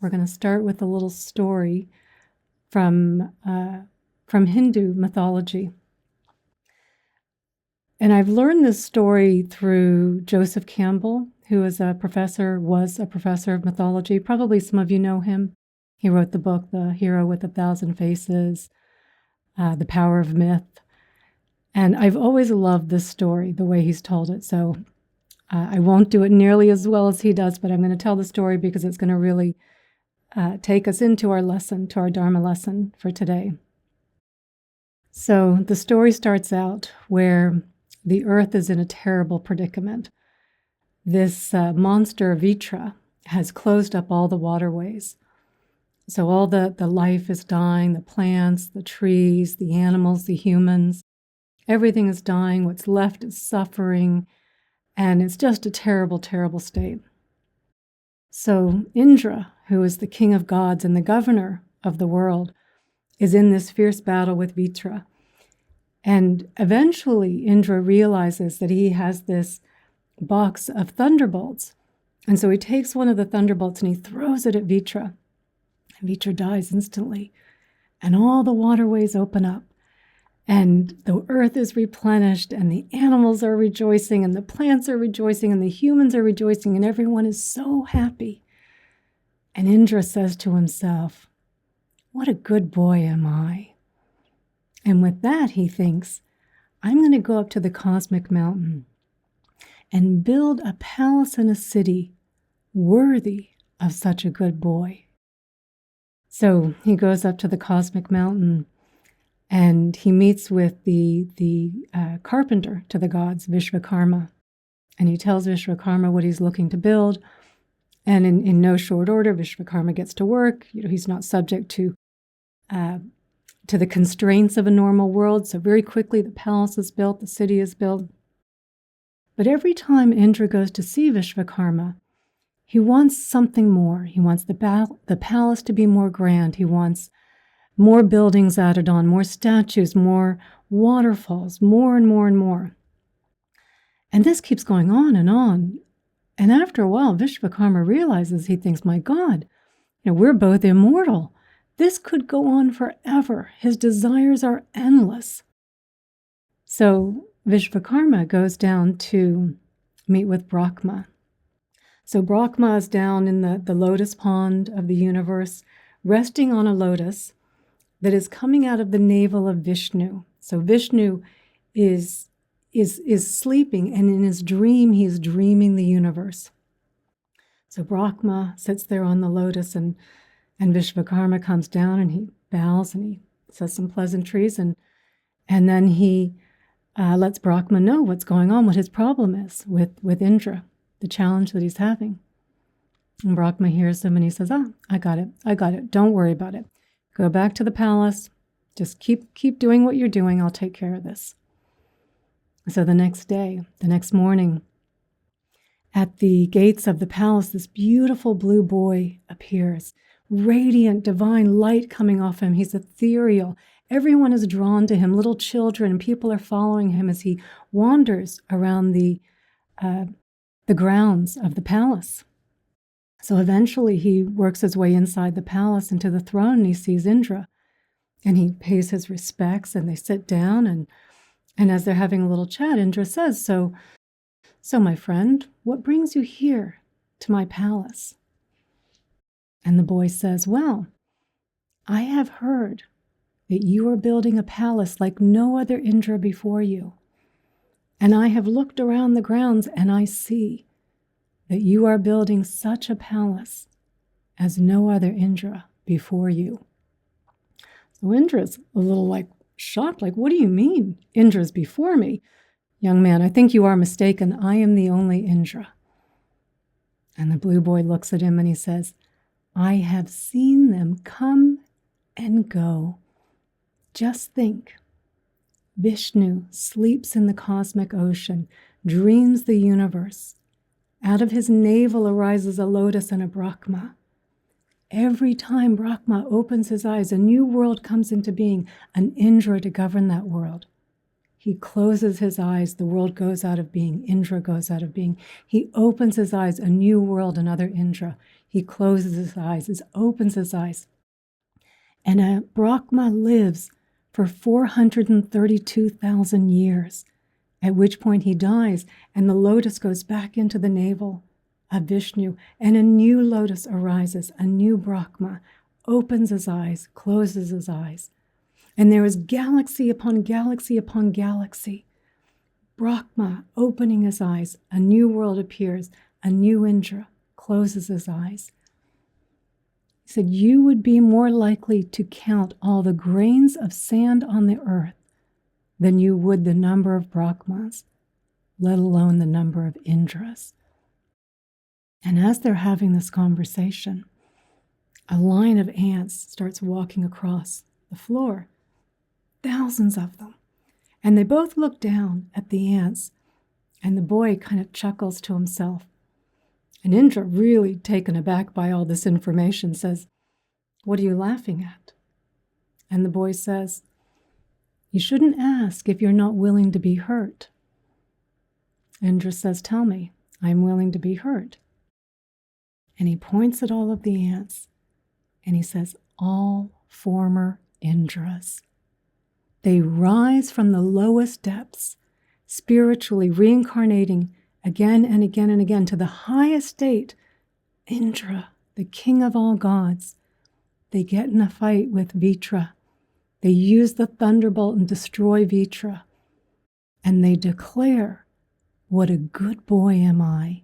We're going to start with a little story from Hindu mythology. And I've learned this story through Joseph Campbell, who was a professor of mythology. Probably some of you know him. He wrote the book, The Hero with a Thousand Faces, The Power of Myth. And I've always loved this story, the way he's told it. So I won't do it nearly as well as he does, but I'm going to tell the story because it's going to really take us into our lesson, to our Dharma lesson for today. So the story starts out where the earth is in a terrible predicament. This monster Vitra has closed up all the waterways. So all the life is dying, the plants, the trees, the animals, the humans. Everything is dying. What's left is suffering. And it's just a terrible, terrible state. So Indra, who is the king of gods and the governor of the world, is in this fierce battle with Vitra. And eventually Indra realizes that he has this box of thunderbolts. And so he takes one of the thunderbolts and he throws it at Vitra. And Vitra dies instantly. And all the waterways open up. And the earth is replenished, and the animals are rejoicing, and the plants are rejoicing, and the humans are rejoicing, and everyone is so happy. And Indra says to himself, "What a good boy am I." And with that, he thinks, I'm going to go up to the cosmic mountain and build a palace and a city worthy of such a good boy. So he goes up to the cosmic mountain and he meets with the carpenter to the gods, Vishvakarma. And he tells Vishvakarma what he's looking to build. And in no short order, Vishvakarma gets to work. He's not subject to the constraints of a normal world. So very quickly, the palace is built, the city is built. But every time Indra goes to see Vishvakarma, he wants something more. He wants the palace to be more grand. He wants more buildings added on, more statues, more waterfalls, more and more and more. And this keeps going on and on. And after a while, Vishvakarma realizes, he thinks, my God, we're both immortal. This could go on forever. His desires are endless. So Vishvakarma goes down to meet with Brahma. So Brahma is down in the lotus pond of the universe, resting on a lotus that is coming out of the navel of Vishnu. So Vishnu is sleeping, and in his dream, he is dreaming the universe. So Brahma sits there on the lotus, and Vishvakarma comes down, and he bows, and he says some pleasantries, and then he lets Brahma know what's going on, what his problem is with Indra, the challenge that he's having. And Brahma hears him, and he says, I got it. Don't worry about it. Go back to the palace. Just keep doing what you're doing. I'll take care of this. So the next morning, at the gates of the palace, this beautiful blue boy appears. Radiant, divine light coming off him. He's ethereal. Everyone is drawn to him. Little children and people are following him as he wanders around the grounds of the palace. So eventually he works his way inside the palace into the throne, and he sees Indra. And he pays his respects, and they sit down, and as they're having a little chat, Indra says, So my friend, what brings you here to my palace? And the boy says, well, I have heard that you are building a palace like no other Indra before you. And I have looked around the grounds, and I see that you are building such a palace as no other Indra before you. So Indra's a little shocked, what do you mean Indra's before me? Young man, I think you are mistaken. I am the only Indra. And the blue boy looks at him and he says, I have seen them come and go. Just think, Vishnu sleeps in the cosmic ocean, dreams the universe. Out of his navel arises a lotus and a Brahma. Every time Brahma opens his eyes, a new world comes into being, an Indra to govern that world. He closes his eyes. The world goes out of being. Indra goes out of being. He opens his eyes. A new world, another Indra. He closes his eyes, opens his eyes. And a Brahma lives for 432,000 years, at which point he dies, and the lotus goes back into the navel of Vishnu, and a new lotus arises, a new Brahma, opens his eyes, closes his eyes. And there is galaxy upon galaxy upon galaxy. Brahma opening his eyes, a new world appears, a new Indra closes his eyes. He said, you would be more likely to count all the grains of sand on the earth than you would the number of Brahmas, let alone the number of Indras. And as they're having this conversation, a line of ants starts walking across the floor. Thousands of them. And they both look down at the ants, and the boy kind of chuckles to himself. And Indra, really taken aback by all this information, says, what are you laughing at? And the boy says, you shouldn't ask if you're not willing to be hurt. Indra says, tell me, I'm willing to be hurt. And he points at all of the ants, and he says, all former Indras. They rise from the lowest depths, spiritually reincarnating again and again and again to the highest state. Indra, the king of all gods. They get in a fight with Vitra. They use the thunderbolt and destroy Vitra. And they declare, what a good boy am I.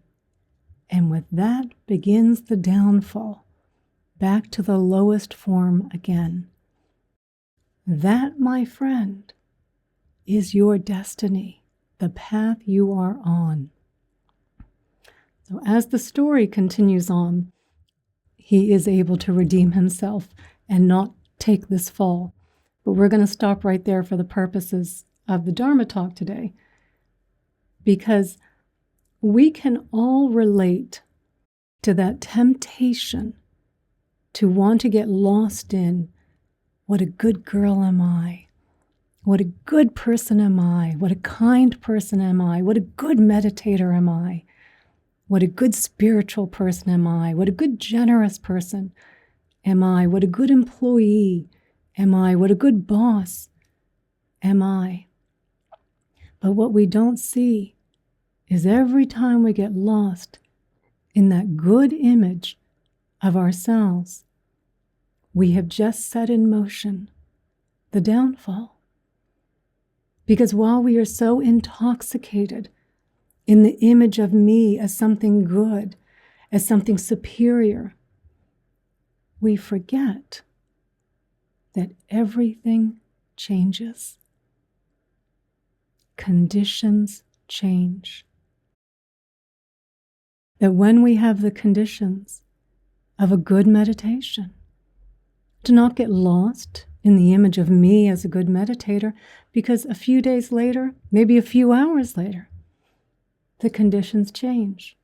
And with that begins the downfall, back to the lowest form again. That, my friend, is your destiny, the path you are on. So as the story continues on, he is able to redeem himself and not take this fall. But we're going to stop right there for the purposes of the Dharma talk today, because we can all relate to that temptation to want to get lost in, what a good girl am I? What a good person am I? What a kind person am I? What a good meditator am I? What a good spiritual person am I? What a good generous person am I? What a good employee am I? What a good boss am I? But what we don't see is every time we get lost in that good image of ourselves, we have just set in motion the downfall. Because while we are so intoxicated in the image of me as something good, as something superior, we forget that everything changes. Conditions change. That when we have the conditions of a good meditation, to not get lost in the image of me as a good meditator, because a few days later, maybe a few hours later, the conditions change.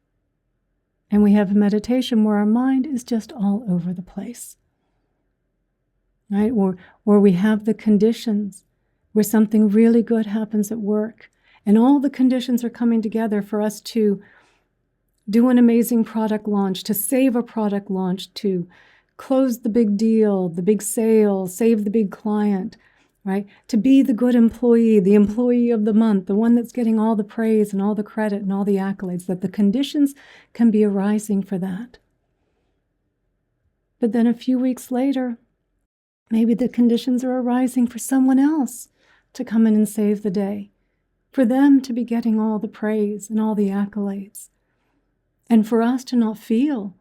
And we have a meditation where our mind is just all over the place. Right? Or we have the conditions where something really good happens at work, and all the conditions are coming together for us to do an amazing product launch, to save a product launch, to close the big deal, the big sale, save the big client, right? To be the good employee, the employee of the month, the one that's getting all the praise and all the credit and all the accolades, that the conditions can be arising for that. But then a few weeks later, maybe the conditions are arising for someone else to come in and save the day, for them to be getting all the praise and all the accolades, and for us to not feel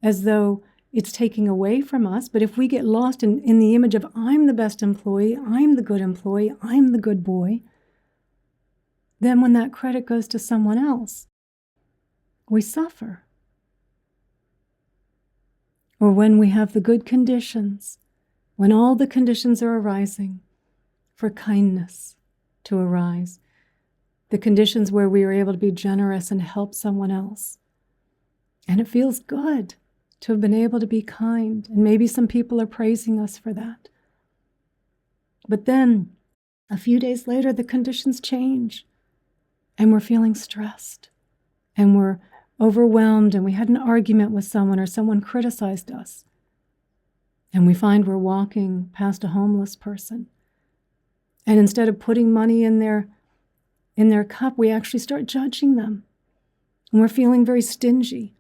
as though it's taking away from us. But if we get lost in the image of I'm the best employee, I'm the good employee, I'm the good boy, then when that credit goes to someone else, we suffer. Or when we have the good conditions, when all the conditions are arising for kindness to arise, the conditions where we are able to be generous and help someone else, and it feels good to have been able to be kind, and maybe some people are praising us for that. But then A few days later, the conditions change, and we're feeling stressed, and we're overwhelmed, and we had an argument with someone, or someone criticized us. And we find we're walking past a homeless person. And instead of putting money in their cup, we actually start judging them. And we're feeling very stingy.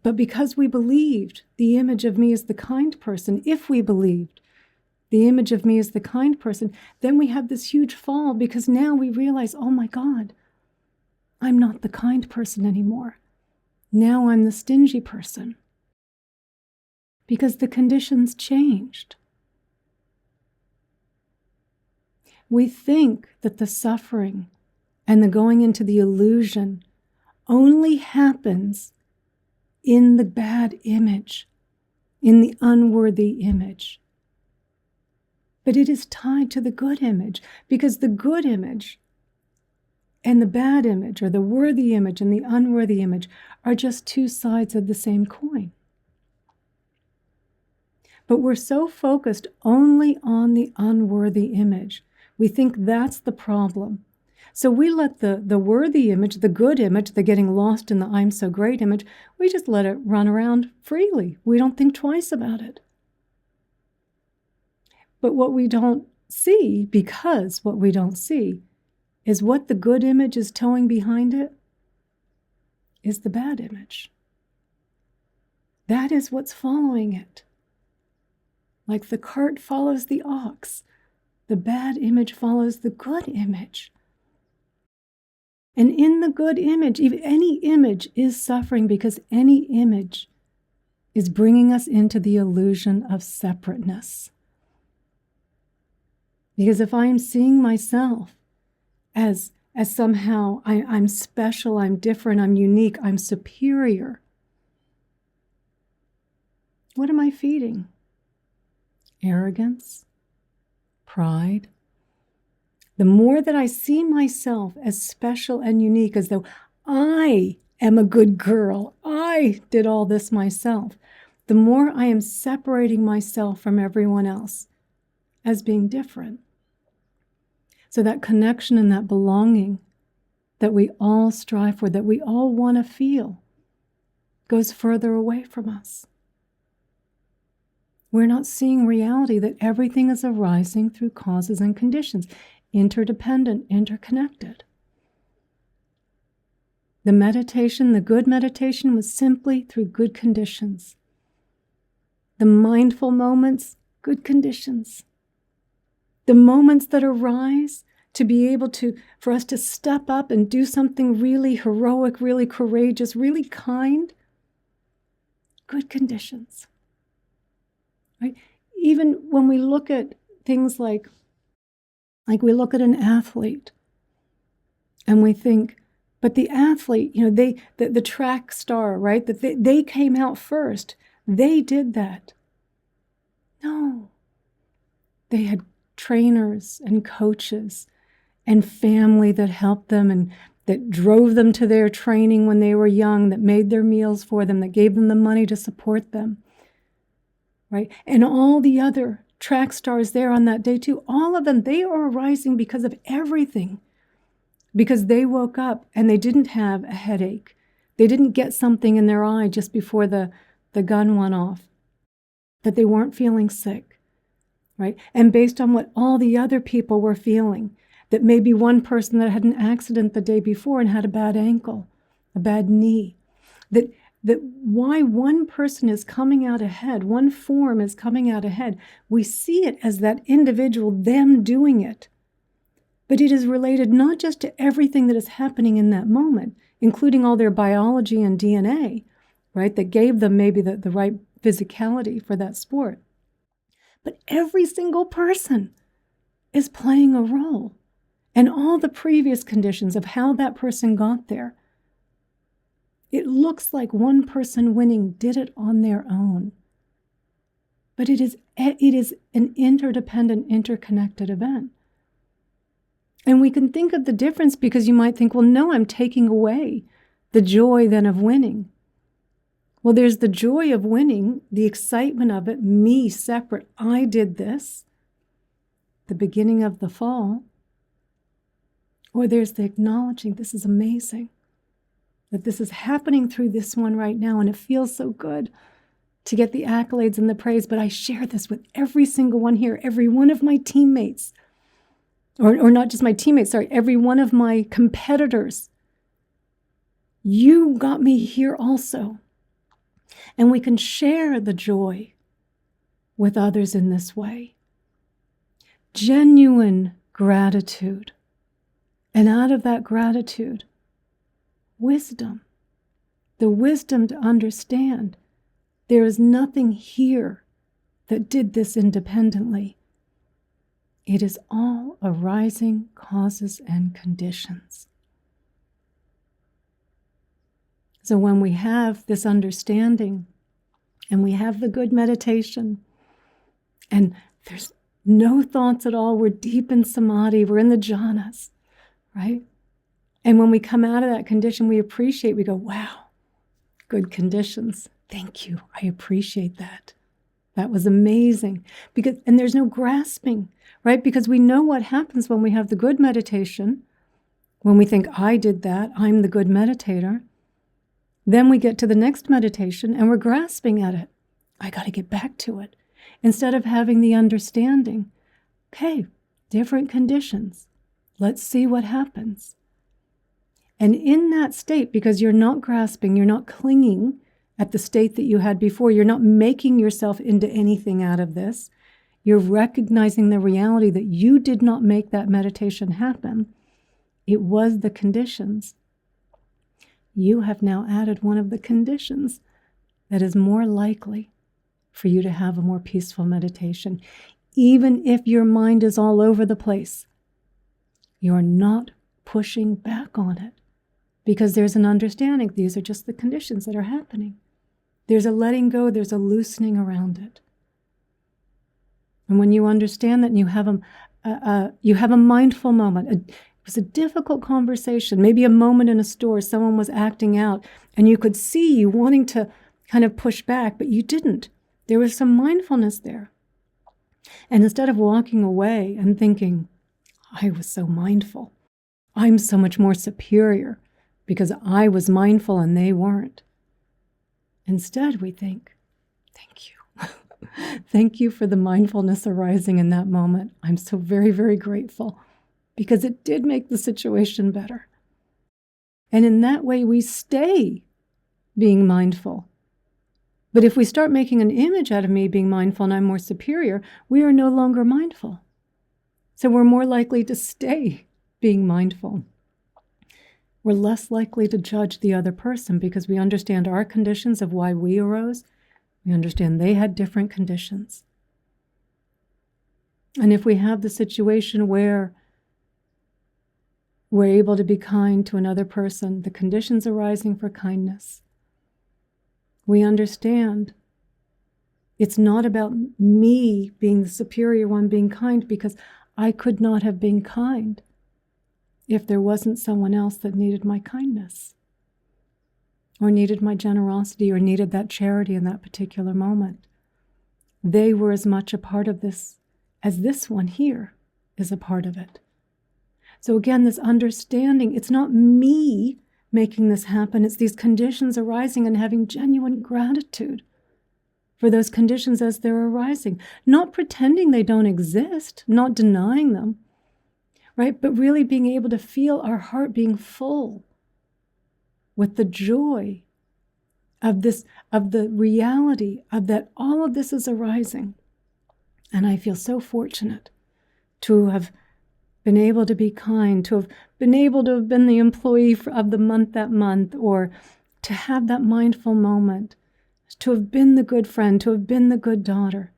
But because we believed the image of me as the kind person, if we believed the image of me as the kind person, then we have this huge fall, because now we realize, oh my God, I'm not the kind person anymore. Now I'm the stingy person. Because the conditions changed. We think that the suffering and the going into the illusion only happens in the bad image, in the unworthy image. But it is tied to the good image, because the good image and the bad image, or the worthy image and the unworthy image, are just two sides of the same coin. But we're so focused only on the unworthy image. We think that's the problem. So we let the worthy image, the good image, the getting lost in the I'm so great image, we just let it run around freely. We don't think twice about it. But what we don't see, because what we don't see, is what the good image is towing behind it is the bad image. That is what's following it. Like the cart follows the ox, the bad image follows the good image. And in the good image, even any image is suffering, because any image is bringing us into the illusion of separateness. Because if I am seeing myself as somehow I'm special, I'm different, I'm unique, I'm superior, what am I feeding? Arrogance, pride. The more that I see myself as special and unique, as though I am a good girl, I did all this myself, the more I am separating myself from everyone else as being different. So that connection and that belonging that we all strive for, that we all want to feel, goes further away from us. We're not seeing reality, that everything is arising through causes and conditions, interdependent, interconnected. The meditation, the good meditation, was simply through good conditions. The mindful moments, good conditions. The moments that arise to be able to, for us to step up and do something really heroic, really courageous, really kind, good conditions. Right? Even when we look at things like we look at an athlete and we think, but the athlete, the track star, right? That they came out first. They did that. No. They had trainers and coaches and family that helped them and that drove them to their training when they were young, that made their meals for them, that gave them the money to support them. Right? And all the other track stars there on that day too, all of them, they are arising because of everything. Because they woke up and they didn't have a headache. They didn't get something in their eye just before the gun went off. That they weren't feeling sick. Right? And based on what all the other people were feeling, that maybe one person that had an accident the day before and had a bad ankle, a bad knee, that why one person is coming out ahead, one form is coming out ahead, we see it as that individual, them doing it. But it is related not just to everything that is happening in that moment, including all their biology and DNA, right, that gave them maybe the right physicality for that sport. But every single person is playing a role. And all the previous conditions of how that person got there, it looks like one person winning did it on their own. But it is an interdependent, interconnected event. And we can think of the difference, because you might think, well, no, I'm taking away the joy then of winning. Well, there's the joy of winning, the excitement of it, me separate, I did this. the beginning of the fall, or there's the acknowledging, this is amazing, that this is happening through this one right now, and it feels so good to get the accolades and the praise, but I share this with every single one here, every one of my teammates, or not just my teammates, sorry, every one of my competitors. You got me here also. And we can share the joy with others in this way. Genuine gratitude. And out of that gratitude, wisdom. The wisdom to understand there is nothing here that did this independently. It is all arising causes and conditions. So when we have this understanding and we have the good meditation and there's no thoughts at all, we're deep in samadhi, we're in the jhanas, right? And when we come out of that condition, we appreciate, we go, wow, good conditions. Thank you. I appreciate that. That was amazing. And there's no grasping, right? Because we know what happens when we have the good meditation. When we think, I did that, I'm the good meditator. Then we get to the next meditation and we're grasping at it. I got to get back to it. Instead of having the understanding, okay, different conditions. Let's see what happens. And in that state, because you're not grasping, you're not clinging at the state that you had before, you're not making yourself into anything out of this. You're recognizing the reality that you did not make that meditation happen. It was the conditions. You have now added one of the conditions that is more likely for you to have a more peaceful meditation. Even if your mind is all over the place, you're not pushing back on it because there's an understanding. These are just the conditions that are happening. There's a letting go, there's a loosening around it. And when you understand that and you have a mindful moment, it was a difficult conversation, maybe a moment in a store, someone was acting out, and you could see you wanting to kind of push back, but you didn't. There was some mindfulness there. And instead of walking away and thinking, I was so mindful, I'm so much more superior because I was mindful and they weren't. Instead, we think, thank you. Thank you for the mindfulness arising in that moment. I'm so very, very grateful because it did make the situation better. And in that way, we stay being mindful. But if we start making an image out of me being mindful and I'm more superior, we are no longer mindful. So we're more likely to stay being mindful. We're less likely to judge the other person because we understand our conditions of why we arose. We understand they had different conditions. And if we have the situation where we're able to be kind to another person, the conditions arising for kindness, we understand it's not about me being the superior one being kind because I could not have been kind if there wasn't someone else that needed my kindness or needed my generosity or needed that charity in that particular moment. They were as much a part of this as this one here is a part of it. So again, this understanding, it's not me making this happen, it's these conditions arising and having genuine gratitude for those conditions as they're arising. Not pretending they don't exist, not denying them, right? But really being able to feel our heart being full with the joy of this, of the reality of that all of this is arising. And I feel so fortunate to have been able to be kind, to have been able to have been the employee of the month that month, or to have that mindful moment, to have been the good friend, to have been the good daughter,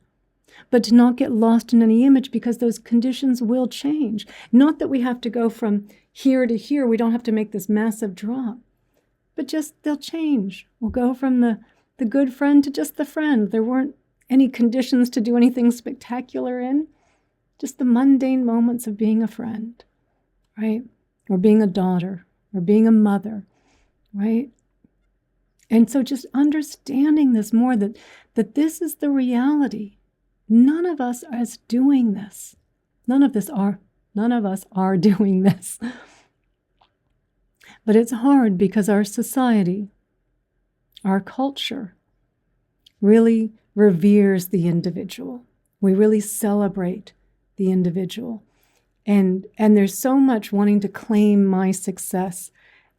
but to not get lost in any image because those conditions will change. Not that we have to go from here to here. We don't have to make this massive drop, but just they'll change. We'll go from the good friend to just the friend. There weren't any conditions to do anything spectacular in. Just the mundane moments of being a friend, right? Or being a daughter, or being a mother, right? And so just understanding this more, that this is the reality. None of us is doing this. None of us are doing this. But it's hard because our society, our culture, really reveres the individual. We really celebrate the individual. And there's so much wanting to claim my success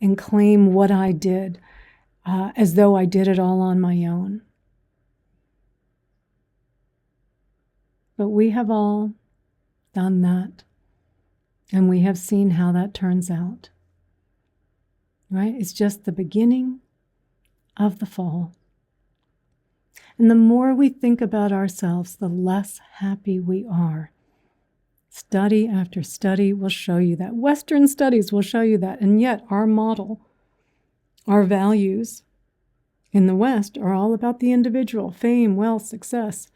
and claim what I did as though I did it all on my own. But we have all done that. And we have seen how that turns out. Right? It's just the beginning of the fall. And the more we think about ourselves, the less happy we are. Study after study will show you that. Western studies will show you that. And yet our model, our values in the West are all about the individual, fame, wealth, success.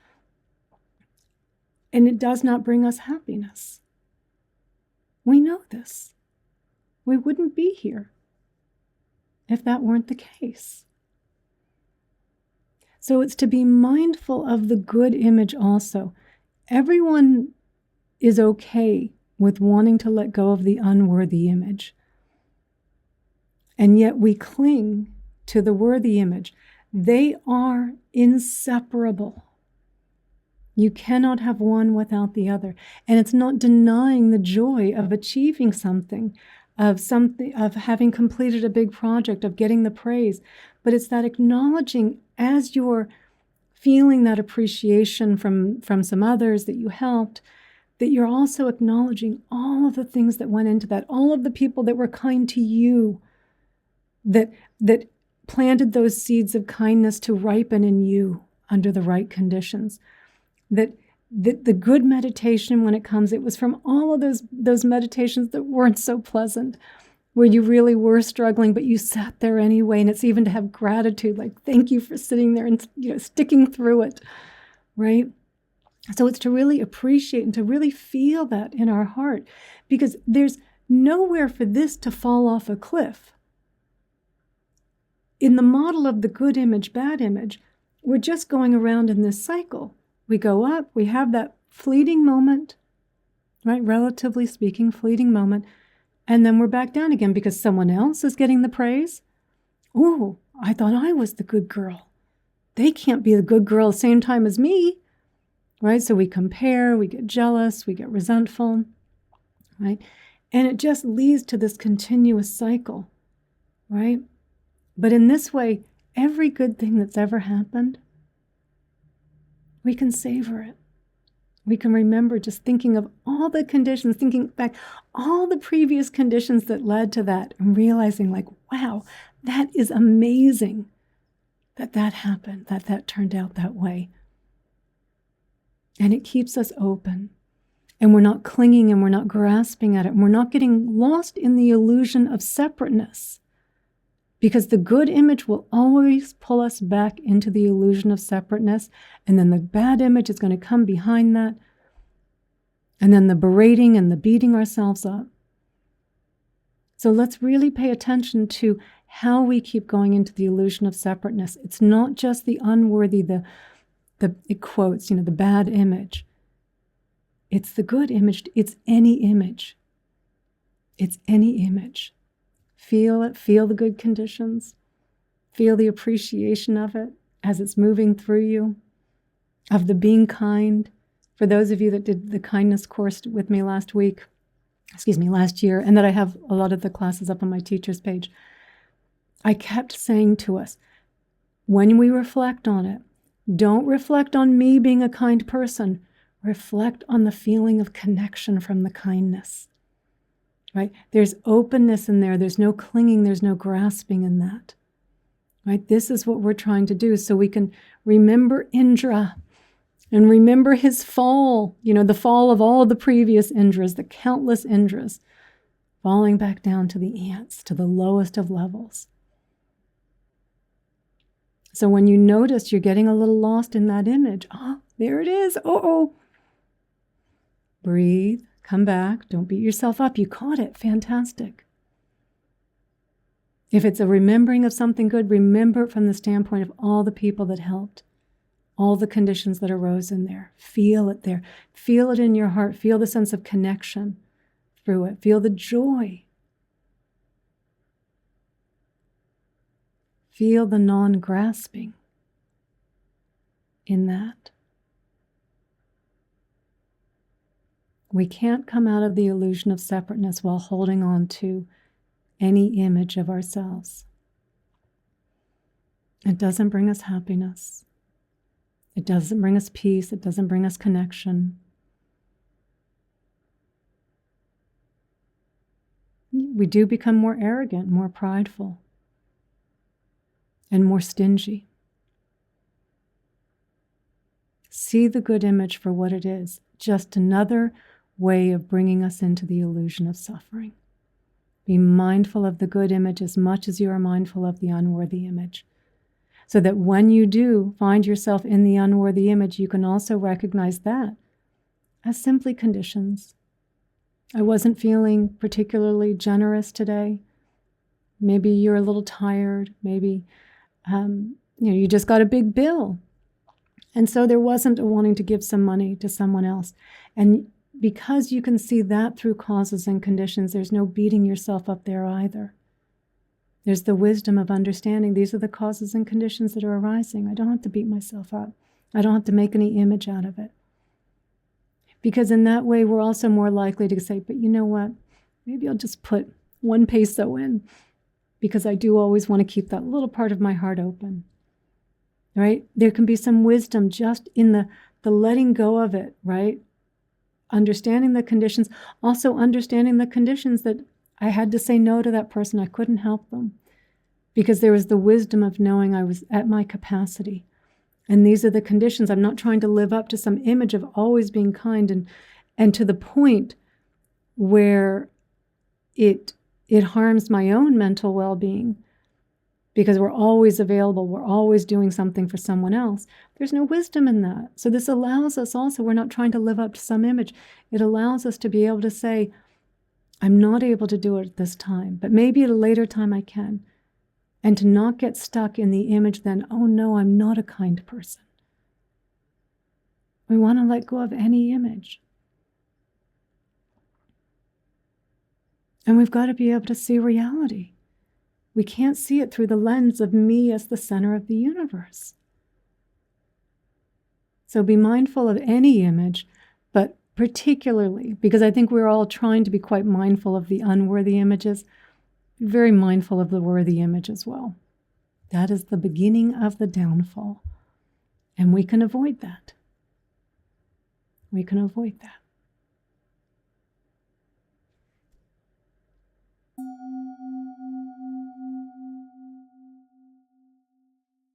And it does not bring us happiness. We know this. We wouldn't be here if that weren't the case. So it's to be mindful of the good image also. Everyone is okay with wanting to let go of the unworthy image. And yet we cling to the worthy image. They are inseparable. You cannot have one without the other. And it's not denying the joy of achieving something, of having completed a big project, of getting the praise. But it's that acknowledging as you're feeling that appreciation from some others that you helped, that you're also acknowledging all of the things that went into that, all of the people that were kind to you, that planted those seeds of kindness to ripen in you under the right conditions. That the good meditation, when it comes, it was from all of those meditations that weren't so pleasant, where you really were struggling, but you sat there anyway. And it's even to have gratitude, like, thank you for sitting there and sticking through it, right? So it's to really appreciate and to really feel that in our heart, because there's nowhere for this to fall off a cliff. In the model of the good image, bad image, we're just going around in this cycle. We go up, we have that fleeting moment, right? Relatively speaking, fleeting moment. And then we're back down again because someone else is getting the praise. Oh, I thought I was the good girl. They can't be the good girl at the same time as me, right? So we compare, we get jealous, we get resentful, right? And it just leads to this continuous cycle, right? But in this way, every good thing that's ever happened, we can savor it. We can remember just thinking of all the conditions, thinking back all the previous conditions that led to that, and realizing like, wow, that is amazing that happened, that turned out that way. And it keeps us open. And we're not clinging and we're not grasping at it. And we're not getting lost in the illusion of separateness. Because the good image will always pull us back into the illusion of separateness. And then the bad image is going to come behind that. And then the berating and the beating ourselves up. So let's really pay attention to how we keep going into the illusion of separateness. It's not just the unworthy, it quotes, the bad image. It's the good image. It's any image. It's any image. Feel it, feel the good conditions, feel the appreciation of it as it's moving through you, of the being kind. For those of you that did the kindness course with me last year, and that I have a lot of the classes up on my teacher's page, I kept saying to us, when we reflect on it, don't reflect on me being a kind person, reflect on the feeling of connection from the kindness. Right? There's openness in there. There's no clinging. There's no grasping in that. Right? This is what we're trying to do so we can remember Indra and remember his fall, the fall of all of the previous Indras, the countless Indras, falling back down to the ants, to the lowest of levels. So when you notice you're getting a little lost in that image, there it is. Breathe. Come back. Don't beat yourself up. You caught it. Fantastic. If it's a remembering of something good, remember it from the standpoint of all the people that helped. all the conditions that arose in there. Feel it there. Feel it in your heart. Feel the sense of connection through it. Feel the joy. Feel the non-grasping in that. We can't come out of the illusion of separateness while holding on to any image of ourselves. It doesn't bring us happiness. It doesn't bring us peace. It doesn't bring us connection. We do become more arrogant, more prideful, and more stingy. See the good image for what it is, just another way of bringing us into the illusion of suffering. Be mindful of the good image as much as you are mindful of the unworthy image, so that when you do find yourself in the unworthy image, you can also recognize that as simply conditions. I wasn't feeling particularly generous today. Maybe you're a little tired. Maybe you just got a big bill. And so there wasn't a wanting to give some money to someone else. And because you can see that through causes and conditions, there's no beating yourself up there either. There's the wisdom of understanding these are the causes and conditions that are arising. I don't have to beat myself up. I don't have to make any image out of it. Because in that way, we're also more likely to say, but you know what? Maybe I'll just put 1 peso in, because I do always want to keep that little part of my heart open. Right? There can be some wisdom just in the letting go of it, right? Understanding the conditions, also understanding the conditions that I had to say no to that person. I couldn't help them because there was the wisdom of knowing I was at my capacity. And these are the conditions. I'm not trying to live up to some image of always being kind and to the point where it harms my own mental well-being because we're always available. We're always doing something for someone else. There's no wisdom in that. So this allows us also, we're not trying to live up to some image. It allows us to be able to say, I'm not able to do it at this time, but maybe at a later time I can. And to not get stuck in the image then, oh no, I'm not a kind person. We want to let go of any image. And we've got to be able to see reality. We can't see it through the lens of me as the center of the universe. So be mindful of any image, but particularly, because I think we're all trying to be quite mindful of the unworthy images, be very mindful of the worthy image as well. That is the beginning of the downfall. And we can avoid that. We can avoid that.